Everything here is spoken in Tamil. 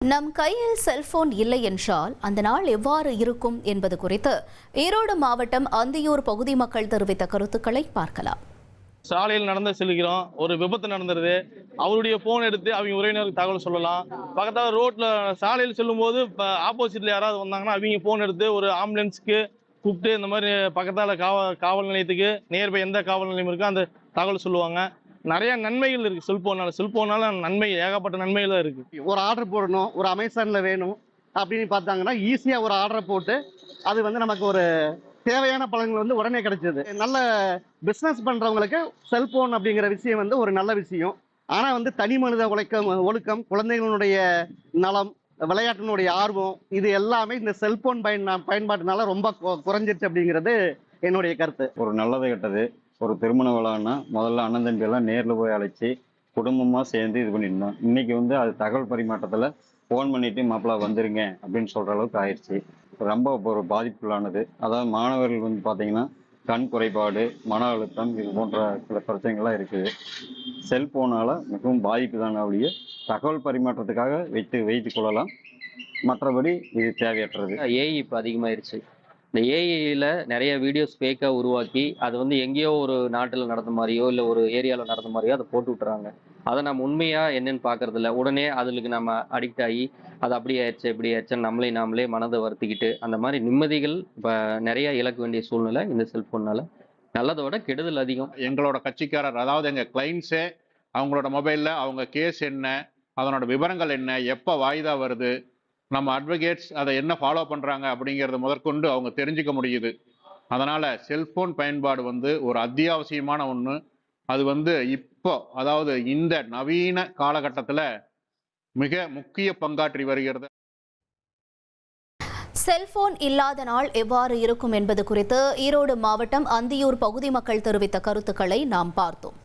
நம் கையில் செல்போன் இல்லை என்றால் அந்த நாள் எவ்வாறு இருக்கும் என்பது குறித்து ஈரோடு மாவட்டம் அந்தியூர் பகுதி மக்கள் தெரிவித்த கருத்துக்களை பார்க்கலாம். சாலையில் நடந்து செல்கிறோம், ஒரு விபத்து நடந்துருது, அவருடைய போன் எடுத்து அவங்க உறவினருக்கு தகவல் சொல்லலாம். பக்கத்தால் ரோட்ல சாலையில் செல்லும் போது ஆப்போசிட்ல யாராவது வந்தாங்கன்னா அவங்க போன் எடுத்து ஒரு ஆம்புலன்ஸ்க்கு கூப்பிட்டு இந்த மாதிரி பக்கத்தால காவல் நிலையத்துக்கு நியர்பை எந்த காவல் நிலையம் இருக்கோ அந்த தகவல் சொல்லுவாங்க. நிறைய நன்மைகள் இருக்கு செல்போனால நன்மை ஏகப்பட்ட நன்மைகள் தான் இருக்கு. ஒரு ஆர்டர் போடணும், ஒரு அமேசான்ல வேணும் அப்படின்னு பார்த்தாங்கன்னா ஈஸியா ஒரு ஆர்டரை போட்டு அது நமக்கு ஒரு தேவையான பலன்கள் உடனே கிடைச்சது. நல்ல பிசினஸ் பண்றவங்களுக்கு செல்போன் அப்படிங்கிற விஷயம் ஒரு நல்ல விஷயம். ஆனா தனி மனித ஒழுக்கம், குழந்தைகளுடைய நலம், விளையாட்டினுடைய ஆர்வம், இது எல்லாமே இந்த செல்போன் பயன்பாட்டினால ரொம்ப குறைஞ்சிருச்சு அப்படிங்கிறது என்னுடைய கருத்து. ஒரு நல்லது கெட்டது, ஒரு திருமண விழான்னா முதல்ல அண்ணன் தம்பி எல்லாம் நேரில் போய் அழைச்சி குடும்பமாக சேர்ந்து இது பண்ணியிருந்தோம். இன்னைக்கு அது தகவல் பரிமாற்றத்தில் ஃபோன் பண்ணிட்டு மாப்பிள்ளை வந்துருங்க அப்படின்னு சொல்கிற அளவுக்கு ஆயிடுச்சு. ரொம்ப ஒரு பாதிப்புள்ளானது. அதாவது மாணவர்கள் பார்த்தீங்கன்னா கண் குறைபாடு, மன அழுத்தம், இது போன்ற சில பிரச்சனைகள்லாம் இருக்குது. செல்போனால் மிகவும் பாதிப்பு தானே ஒழிய தகவல் பரிமாற்றத்துக்காக வைத்து கொள்ளலாம். மற்றபடி இது தேவையற்றது. ஏஐ இப்போ அதிகமாயிருச்சு. இந்த ஏஐயில் நிறைய வீடியோஸ் ஃபேக்காக உருவாக்கி அது எங்கேயோ ஒரு நாட்டில் நடந்த மாதிரியோ இல்லை ஒரு ஏரியாவில் நடந்த மாதிரியோ அதை போட்டு விட்டுறாங்க. அதை நம்ம உண்மையாக என்னென்னு பார்க்கறதில்ல. உடனே அதுக்கு நம்ம அடிக்ட் ஆகி அது அப்படி ஆயிடுச்சு இப்படி ஆயிடுச்சுன்னு நாமளே மனதை வருத்திக்கிட்டு அந்த மாதிரி நிம்மதிகள் இப்போ நிறைய இழக்க வேண்டிய சூழ்நிலை இந்த செல்ஃபோனால். நல்லதை விட கெடுதல் அதிகம். எங்களோட கட்சிக்காரர், அதாவது எங்கள் கிளைண்ட்ஸே அவங்களோட மொபைலில் அவங்க கேஸ் என்ன, அதனோட விவரங்கள் என்ன, எப்போ வாய்தா வருது, நம்ம அட்வொகேட்ஸ் அதை என்ன ஃபாலோ பண்ணுறாங்க அப்படிங்கிறத முதற்கொண்டு அவங்க தெரிஞ்சுக்க முடியுது. அதனால் செல்ஃபோன் பயன்பாடு ஒரு அத்தியாவசியமான ஒன்று. அது இப்போ, அதாவது இந்த நவீன காலகட்டத்தில் மிக முக்கிய பங்காற்றி வருகிறது. செல்போன் இல்லாத நாள் எவ்வாறு இருக்கும் என்பது குறித்து ஈரோடு மாவட்டம் அந்தியூர் பகுதி மக்கள் தெரிவித்த கருத்துக்களை நாம் பார்த்தோம்.